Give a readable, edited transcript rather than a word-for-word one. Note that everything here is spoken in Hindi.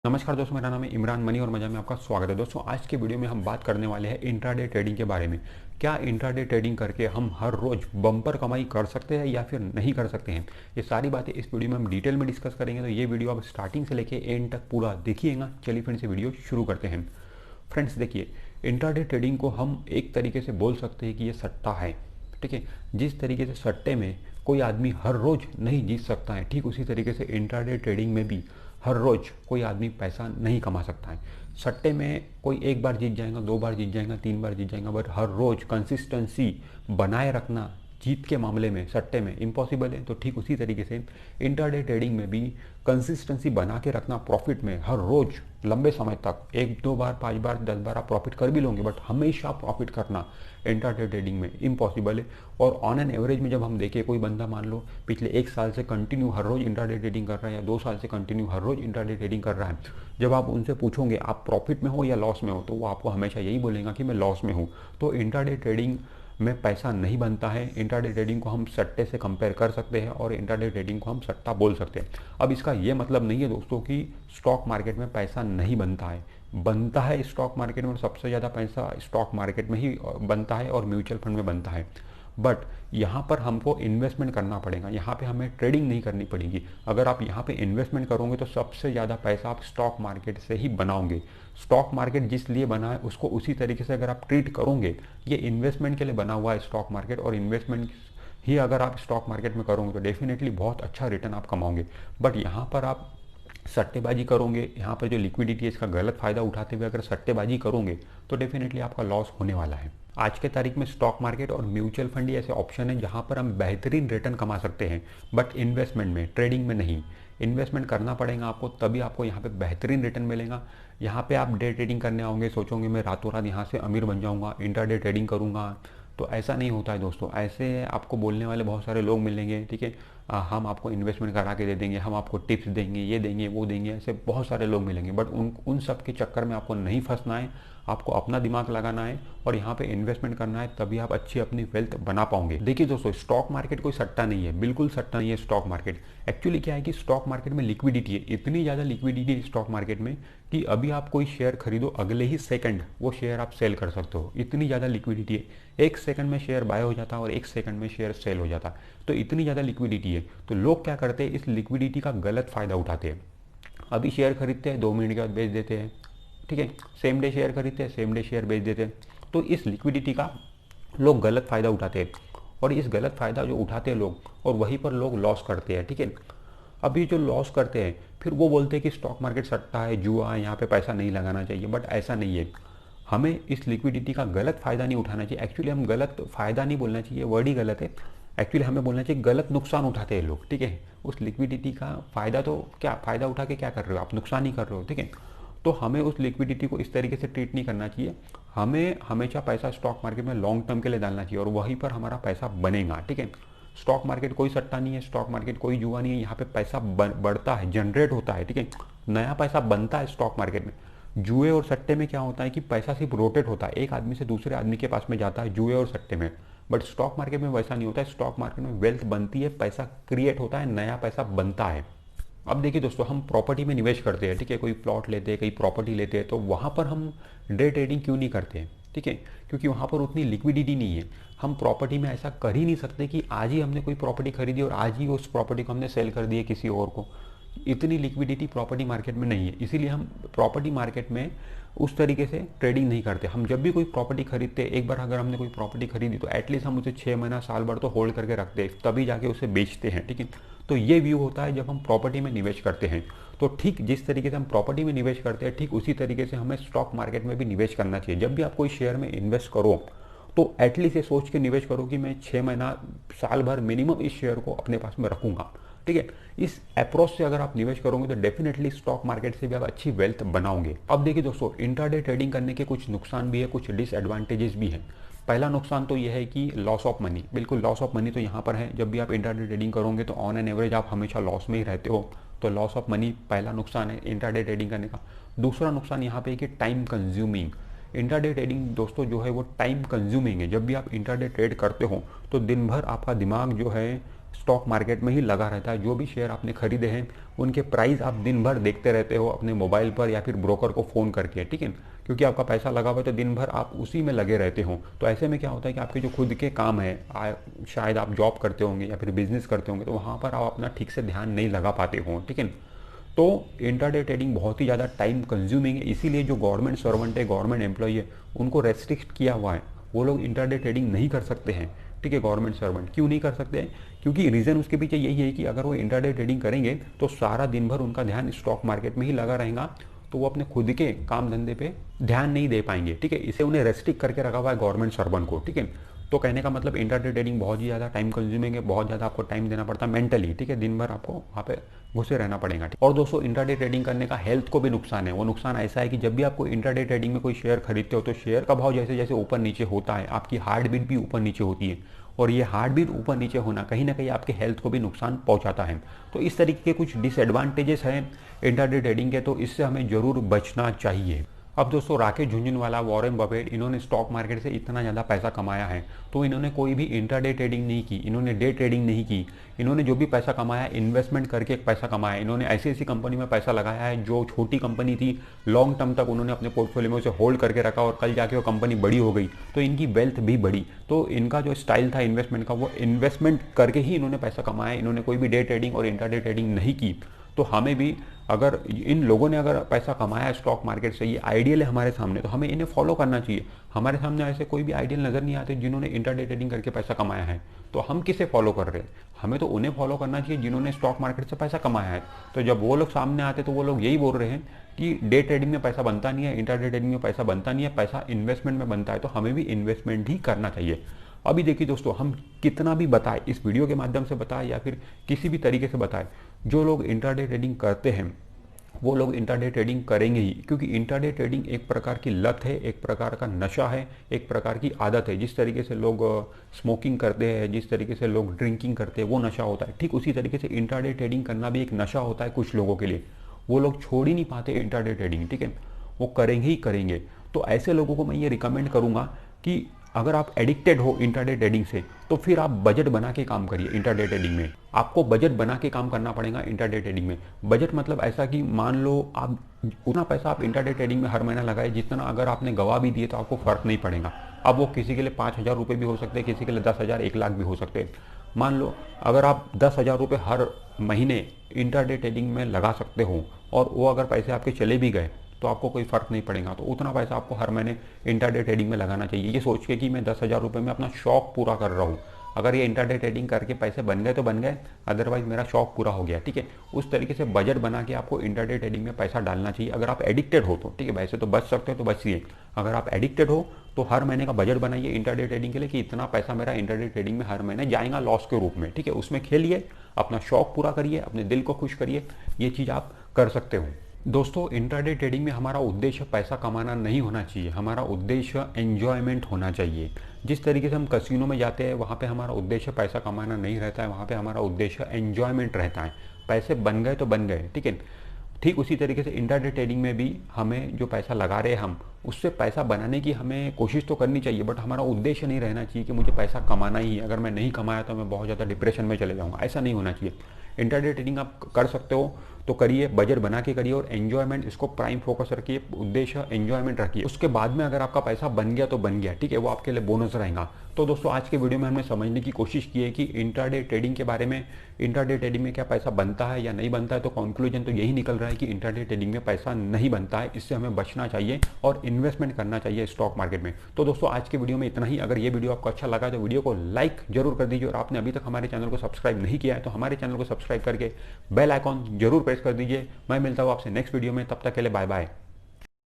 नमस्कार दोस्तों, मेरा नाम है इमरान मनी और मजा में आपका स्वागत है। दोस्तों आज के वीडियो में हम बात करने वाले हैं इंट्राडे ट्रेडिंग के बारे में। क्या इंट्राडे ट्रेडिंग करके हम हर रोज बम्पर कमाई कर सकते हैं या फिर नहीं कर सकते हैं, ये सारी बातें इस वीडियो में हम डिटेल में डिस्कस करेंगे। तो ये वीडियो आप स्टार्टिंग से लेके एंड तक पूरा देखिएगा। चलिए फ्रेंड्स, वीडियो शुरू करते हैं। फ्रेंड्स देखिए, इंट्राडे ट्रेडिंग को हम एक तरीके से बोल सकते हैं कि ये सट्टा है। ठीक है, जिस तरीके से सट्टे में कोई आदमी हर रोज नहीं जीत सकता है, ठीक उसी तरीके से इंट्राडे ट्रेडिंग में भी हर रोज कोई आदमी पैसा नहीं कमा सकता है। सट्टे में कोई एक बार जीत जाएगा, दो बार जीत जाएगा, तीन बार जीत जाएगा, बट हर रोज कंसिस्टेंसी बनाए रखना जीत के मामले में सट्टे में इम्पॉसिबल है। तो ठीक उसी तरीके से इंट्राडे ट्रेडिंग में भी कंसिस्टेंसी बना के रखना प्रॉफिट में हर रोज लंबे समय तक, एक दो बार, पांच बार, 10 बार आप प्रॉफिट कर भी लोगे, बट हमेशा प्रॉफिट करना इंट्राडे ट्रेडिंग में इम्पॉसिबल है। और ऑन एन एवरेज में जब हम देखें, कोई बंदा मान लो पिछले एक साल से कंटिन्यू हर रोज इंट्राडे ट्रेडिंग कर रहा है या 2 साल से कंटिन्यू हर रोज इंट्राडे ट्रेडिंग कर रहा है, जब आप उनसे पूछोगे आप प्रॉफिट में हो या लॉस में हो, तो वो आपको हमेशा यही बोलेगा कि मैं लॉस में हूँ। तो इंट्राडे ट्रेडिंग में पैसा नहीं बनता है। इंट्राडे ट्रेडिंग को हम सट्टे से कंपेयर कर सकते हैं और इंट्राडे ट्रेडिंग को हम सट्टा बोल सकते हैं। अब इसका ये मतलब नहीं है दोस्तों कि स्टॉक मार्केट में पैसा नहीं बनता है। बनता है स्टॉक मार्केट में, और सबसे ज़्यादा पैसा स्टॉक मार्केट में ही बनता है और म्यूचुअल फंड में बनता है। बट यहाँ पर हमको इन्वेस्टमेंट करना पड़ेगा, यहाँ पे हमें ट्रेडिंग नहीं करनी पड़ेगी। अगर आप यहाँ पे इन्वेस्टमेंट करोगे तो सबसे ज़्यादा पैसा आप स्टॉक मार्केट से ही बनाओगे। स्टॉक मार्केट जिस लिए बना है उसको उसी तरीके से अगर आप ट्रीट करोगे, ये इन्वेस्टमेंट के लिए बना हुआ है स्टॉक मार्केट, और इन्वेस्टमेंट ही अगर आप स्टॉक मार्केट में करोगे तो डेफिनेटली बहुत अच्छा रिटर्न आप कमाओगे। बट यहाँ पर आप सट्टेबाजी करोगे, यहाँ पर जो लिक्विडिटी है इसका गलत फायदा उठाते हुए अगर सट्टेबाजी करोगे तो डेफिनेटली आपका लॉस होने वाला है। आज के तारीख में स्टॉक मार्केट और म्यूचुअल फंड ही ऐसे ऑप्शन है जहाँ पर हम बेहतरीन रिटर्न कमा सकते हैं, बट इन्वेस्टमेंट में, ट्रेडिंग में नहीं। इन्वेस्टमेंट करना पड़ेगा आपको, तभी आपको यहाँ पे बेहतरीन रिटर्न मिलेगा। यहाँ पे आप डे ट्रेडिंग करने आओगे, सोचोगे मैं रातों रात यहाँ से अमीर बन जाऊँगा, इंट्राडे ट्रेडिंग करूँगा, तो ऐसा नहीं होता है दोस्तों। ऐसे आपको बोलने वाले बहुत सारे लोग मिलेंगे, ठीक है, हम आपको इन्वेस्टमेंट करा के दे देंगे, हम आपको टिप्स देंगे, ये देंगे, वो देंगे, ऐसे बहुत सारे लोग मिलेंगे। बट उन सब के चक्कर में आपको नहीं फंसना है, आपको अपना दिमाग लगाना है और यहाँ पे इन्वेस्टमेंट करना है, तभी आप अच्छी अपनी वेल्थ बना पाओगे। देखिए दोस्तों, स्टॉक मार्केट कोई सट्टा नहीं है, बिल्कुल सट्टा नहीं है स्टॉक मार्केट। एक्चुअली क्या है कि स्टॉक मार्केट में लिक्विडिटी है, इतनी ज़्यादा लिक्विडिटी है स्टॉक मार्केट में कि अभी आप कोई शेयर खरीदो, अगले ही सेकंड वो शेयर आप सेल कर सकते हो। इतनी ज़्यादा लिक्विडिटी है, एक सेकंड में शेयर बाय हो जाता है और एक सेकंड में शेयर सेल हो जाता है। तो इतनी ज़्यादा लिक्विडिटी है, तो लोग क्या करते हैं, इस लिक्विडिटी का गलत फ़ायदा उठाते हैं। अभी शेयर खरीदते हैं, 2 मिनट के बाद बेच देते हैं, ठीक है, सेम डे शेयर खरीदते हैं, सेम डे शेयर बेच देते हैं। तो इस लिक्विडिटी का लोग गलत फ़ायदा उठाते हैं, और इस गलत फ़ायदा जो उठाते हैं लोग, और वहीं पर लोग लॉस करते हैं। ठीक है, अभी जो लॉस करते हैं फिर वो बोलते हैं कि स्टॉक मार्केट सट्टा है, जुआ है, यहाँ पे पैसा नहीं लगाना चाहिए। बट ऐसा नहीं है, हमें इस लिक्विडिटी का गलत फ़ायदा नहीं उठाना चाहिए। एक्चुअली हम गलत फ़ायदा नहीं बोलना चाहिए, वर्ड ही गलत है। एक्चुअली हमें बोलना चाहिए गलत नुकसान उठाते हैं लोग। ठीक है, उस लिक्विडिटी का फ़ायदा, तो क्या फ़ायदा उठा के क्या कर रहे हो आप, नुकसान ही कर रहे हो। ठीक है, तो हमें उस लिक्विडिटी को इस तरीके से ट्रीट नहीं करना चाहिए। हमें हमेशा पैसा स्टॉक मार्केट में लॉन्ग टर्म के लिए डालना चाहिए और वहीं पर हमारा पैसा बनेगा। ठीक है, स्टॉक मार्केट कोई सट्टा नहीं है, स्टॉक मार्केट कोई जुआ नहीं है, यहाँ पे पैसा बढ़ता है, जनरेट होता है। ठीक है, नया पैसा बनता है स्टॉक मार्केट में। जुए और सट्टे में क्या होता है कि पैसा सिर्फ रोटेट होता है, एक आदमी से दूसरे आदमी के पास में जाता है जुए और सट्टे में। बट स्टॉक मार्केट में वैसा नहीं होता है। स्टॉक मार्केट में वेल्थ बनती है, पैसा क्रिएट होता है, नया पैसा बनता है। अब देखिए दोस्तों, हम प्रॉपर्टी में निवेश करते हैं, ठीक है, कोई प्लॉट लेते हैं, कहीं प्रॉपर्टी लेते हैं, तो वहाँ पर हम डे ट्रेडिंग क्यों नहीं करते हैं? ठीक है, क्योंकि वहाँ पर उतनी लिक्विडिटी नहीं है। हम प्रॉपर्टी में ऐसा कर ही नहीं सकते कि आज ही हमने कोई प्रॉपर्टी खरीदी और आज ही उस प्रॉपर्टी को हमने सेल कर दिया किसी और को। इतनी लिक्विडिटी प्रॉपर्टी मार्केट में नहीं है, इसीलिए हम प्रॉपर्टी मार्केट में उस तरीके से ट्रेडिंग नहीं करते। हम जब भी कोई प्रॉपर्टी खरीदते हैं, एक बार अगर हमने कोई प्रॉपर्टी खरीदी तो एटलीस्ट हम उसे 6 महीना, साल भर तो होल्ड करके रखते हैं, तभी जाके उसे बेचते हैं। ठीक है, तो ये व्यू होता है जब हम प्रॉपर्टी में निवेश करते हैं। तो ठीक जिस तरीके से हम प्रॉपर्टी में निवेश करते हैं, ठीक उसी तरीके से हमें स्टॉक मार्केट में भी निवेश करना चाहिए। जब भी आप कोई शेयर में इन्वेस्ट करो तो एटलीस्ट ये सोच के निवेश करो कि मैं 6 महीना, साल भर मिनिमम इस शेयर को अपने पास में रखूंगा। ठीक है, इस अप्रोच से अगर आप निवेश करोगे तो डेफिनेटली स्टॉक मार्केट से भी आप अच्छी वेल्थ बनाओगे। अब देखिए दोस्तों, इंट्राडे ट्रेडिंग करने के कुछ नुकसान भी है, कुछ डिसएडवांटेजेस भी हैं। पहला नुकसान तो यह है कि लॉस ऑफ मनी, बिल्कुल लॉस ऑफ मनी तो यहाँ पर है। जब भी आप इंट्राडे ट्रेडिंग करोगे तो ऑन एन एवरेज आप हमेशा लॉस में ही रहते हो, तो लॉस ऑफ मनी पहला नुकसान है इंट्राडे ट्रेडिंग करने का। दूसरा नुकसान यहाँ पे है कि टाइम कंज्यूमिंग। इंट्राडे ट्रेडिंग दोस्तों जो है वो टाइम कंज्यूमिंग है। जब भी आप इंट्राडे ट्रेड करते हो तो दिन भर आपका दिमाग जो है स्टॉक मार्केट में ही लगा रहता है। जो भी शेयर आपने खरीदे हैं उनके प्राइस आप दिन भर देखते रहते हो अपने मोबाइल पर या फिर ब्रोकर को फ़ोन करके, ठीक है, क्योंकि आपका पैसा लगा हुआ है तो दिन भर आप उसी में लगे रहते हो। तो ऐसे में क्या होता है कि आपके जो खुद के काम है, शायद आप जॉब करते होंगे या फिर बिजनेस करते होंगे, तो वहाँ पर आप अपना ठीक से ध्यान नहीं लगा पाते हो, ठीक है। तो इंट्राडे ट्रेडिंग बहुत ही ज़्यादा टाइम कंज्यूमिंग है, इसीलिए जो गवर्नमेंट सर्वेंट है, गवर्नमेंट एम्प्लॉय है, उनको रेस्ट्रिक्ट किया हुआ है, वो लोग इंट्राडे ट्रेडिंग नहीं कर सकते हैं, ठीक है। गवर्नमेंट सर्वेंट क्यों नहीं कर सकते हैं? क्योंकि रीज़न उसके पीछे यही है कि अगर वो इंट्राडे ट्रेडिंग करेंगे तो सारा दिन भर उनका ध्यान स्टॉक मार्केट में ही लगा रहेगा, तो वो अपने खुद के काम धंधे पे ध्यान नहीं दे पाएंगे, ठीक है। इसे उन्हें रेस्ट्रिक्ट करके रखा हुआ है गवर्नमेंट सर्वेंट को, ठीक है। तो कहने का मतलब इंट्राडे ट्रेडिंग बहुत ही ज़्यादा टाइम कंज्यूमिंग है, बहुत ज़्यादा आपको टाइम देना पड़ता है मेंटली, ठीक है। दिन भर आपको वहाँ पे घुसे रहना पड़ेगा। और दोस्तों इंट्राडे ट्रेडिंग करने का हेल्थ को भी नुकसान है। वो नुकसान ऐसा है कि जब भी आपको इंट्राडे ट्रेडिंग में कोई शेयर खरीदते हो तो शेयर का भाव जैसे जैसे ऊपर नीचे होता है, आपकी हार्ट बीट भी ऊपर नीचे होती है, और ये हार्ट बीट ऊपर नीचे होना कहीं ना कहीं आपके हेल्थ को भी नुकसान पहुंचाता है। तो इस तरीके के कुछ डिसएडवांटेजेस हैं इंट्राडे ट्रेडिंग के, तो इससे हमें ज़रूर बचना चाहिए। अब दोस्तों राकेश झुनझुनवाला, वॉरेन बफेट, इन्होंने स्टॉक मार्केट से इतना ज़्यादा पैसा कमाया है तो इन्होंने कोई भी इंट्राडे ट्रेडिंग नहीं की, इन्होंने डे ट्रेडिंग नहीं की। इन्होंने जो भी पैसा कमाया इन्वेस्टमेंट करके पैसा कमाया। इन्होंने ऐसी ऐसी कंपनी में पैसा लगाया है जो छोटी कंपनी थी, लॉन्ग टर्म तक उन्होंने अपने पोर्टफोलियो में उसे होल्ड करके रखा और कल जाके वो कंपनी बड़ी हो गई तो इनकी वेल्थ भी बढ़ी। तो इनका जो स्टाइल था इन्वेस्टमेंट का, वो इन्वेस्टमेंट करके ही इन्होंने पैसा कमाया। इन्होंने कोई भी डे ट्रेडिंग और इंट्राडे ट्रेडिंग नहीं की। तो हमें भी, अगर इन लोगों ने अगर पैसा कमाया है स्टॉक मार्केट से, ये आइडियल है हमारे सामने, तो हमें इन्हें फॉलो करना चाहिए। हमारे सामने ऐसे कोई भी आइडियल नज़र नहीं आते जिन्होंने इंट्राडे ट्रेडिंग करके पैसा कमाया है, तो हम किसे फॉलो कर रहे हैं? हमें तो उन्हें फॉलो करना चाहिए जिन्होंने स्टॉक मार्केट से पैसा कमाया है। तो जब वो लोग सामने आते तो वो लोग यही बोल रहे हैं कि डे ट्रेडिंग में पैसा बनता नहीं है, इंट्राडे ट्रेडिंग में पैसा बनता नहीं है, पैसा इन्वेस्टमेंट में बनता है, तो हमें भी इन्वेस्टमेंट ही करना चाहिए। अभी देखिए दोस्तों, हम कितना भी बताएं, इस वीडियो के माध्यम से बताएं या फिर किसी भी तरीके से बताएं, जो लोग इंट्राडे ट्रेडिंग करते हैं वो लोग इंट्राडे ट्रेडिंग करेंगे ही, क्योंकि इंट्राडे ट्रेडिंग एक प्रकार की लत है, एक प्रकार का नशा है, एक प्रकार की आदत है। जिस तरीके से लोग स्मोकिंग करते हैं, जिस तरीके से लोग ड्रिंकिंग करते हैं, वो नशा होता है, ठीक उसी तरीके से इंट्राडे ट्रेडिंग करना भी एक नशा होता है कुछ लोगों के लिए। वो लोग छोड़ ही नहीं पाते इंट्राडे ट्रेडिंग, ठीक है, वो करेंगे ही करेंगे। तो ऐसे लोगों को मैं ये रिकमेंड करूँगा कि अगर आप एडिक्टेड हो इंट्राडे ट्रेडिंग से तो फिर आप बजट बना के काम करिए। इंट्राडे ट्रेडिंग में आपको बजट बना के काम करना पड़ेगा। इंट्राडे ट्रेडिंग में बजट मतलब ऐसा कि मान लो आप उतना पैसा आप इंट्राडे ट्रेडिंग में हर महीना लगाए जितना अगर आपने गवा भी दिए तो आपको फर्क नहीं पड़ेगा। अब वो किसी के लिए 5,000 रुपये भी हो सकते हैं, किसी के लिए 10,000, 1 लाख भी हो सकते हैं। मान लो अगर आप 10,000 रुपये हर महीने इंट्राडे ट्रेडिंग में लगा सकते हो और वो अगर पैसे आपके चले भी गए तो आपको कोई फर्क नहीं पड़ेगा। तो उतना पैसा आपको हर महीने इंट्राडे ट्रेडिंग में लगाना चाहिए, ये सोच के कि मैं 10,000 रुपये में अपना शौक पूरा कर रहा हूँ। अगर ये इंट्राडे ट्रेडिंग करके पैसे बन गए तो बन गए, अदरवाइज मेरा शौक पूरा हो गया, ठीक है। उस तरीके से बजट बना के आपको इंट्राडे ट्रेडिंग में पैसा डालना चाहिए। अगर आप एडिक्टेड हो तो ठीक है, वैसे तो बच सकते हो तो बचिए। अगर आप एडिक्टेड हो तो हर महीने का बजट बनाइए इंट्राडे ट्रेडिंग के लिए कि इतना पैसा मेरा इंट्राडे ट्रेडिंग में हर महीने जाएगा लॉस के रूप में, ठीक है। उसमें खेलिए, अपना शौक पूरा करिए, अपने दिल को खुश करिए, ये चीज़ आप कर सकते हो। दोस्तों इंट्राडे ट्रेडिंग में हमारा उद्देश्य पैसा कमाना नहीं होना चाहिए, हमारा उद्देश्य एन्जॉयमेंट होना चाहिए। जिस तरीके से हम कैसीनो में जाते हैं वहाँ पे हमारा उद्देश्य पैसा कमाना नहीं रहता है, वहाँ पे हमारा उद्देश्य एन्जॉयमेंट रहता है। पैसे बन गए तो बन गए, ठीक है। ठीक उसी तरीके से इंट्राडे ट्रेडिंग में भी हमें जो पैसा लगा रहे हैं हम उससे पैसा बनाने की हमें कोशिश तो करनी चाहिए, बट हमारा उद्देश्य नहीं रहना चाहिए कि मुझे पैसा कमाना ही है, अगर मैं नहीं कमाया तो मैं बहुत ज़्यादा डिप्रेशन में चले जाऊँगा, ऐसा नहीं होना चाहिए। इंट्राडे ट्रेडिंग आप कर सकते हो तो करिए, बजट बना के करिए और एन्जॉयमेंट इसको प्राइम फोकस रखिए, उद्देश्य एन्जॉयमेंट रखिए। उसके बाद में अगर आपका पैसा बन गया तो बन गया, ठीक है, वो आपके लिए बोनस रहेगा। तो दोस्तों आज के वीडियो में हमने समझने की कोशिश की है कि इंट्राडे ट्रेडिंग के बारे में, इंट्राडे ट्रेडिंग में क्या पैसा बनता है या नहीं बनता है। तो कंक्लूजन तो यही निकल रहा है कि इंट्राडे ट्रेडिंग में पैसा नहीं बनता है, इससे हमें बचना चाहिए और इन्वेस्टमेंट करना चाहिए स्टॉक मार्केट में। तो दोस्तों आज के वीडियो में इतना ही। अगर ये वीडियो आपको अच्छा लगा तो वीडियो को लाइक जरूर कर दीजिए और आपने अभी तक हमारे चैनल को सब्सक्राइब नहीं किया है तो हमारे चैनल को सब्सक्राइब करके बेल आइकॉन जरूर प्रेस कर दीजिए। मैं मिलता हूँ आपसे नेक्स्ट वीडियो में, तब तक के लिए बाय बाय।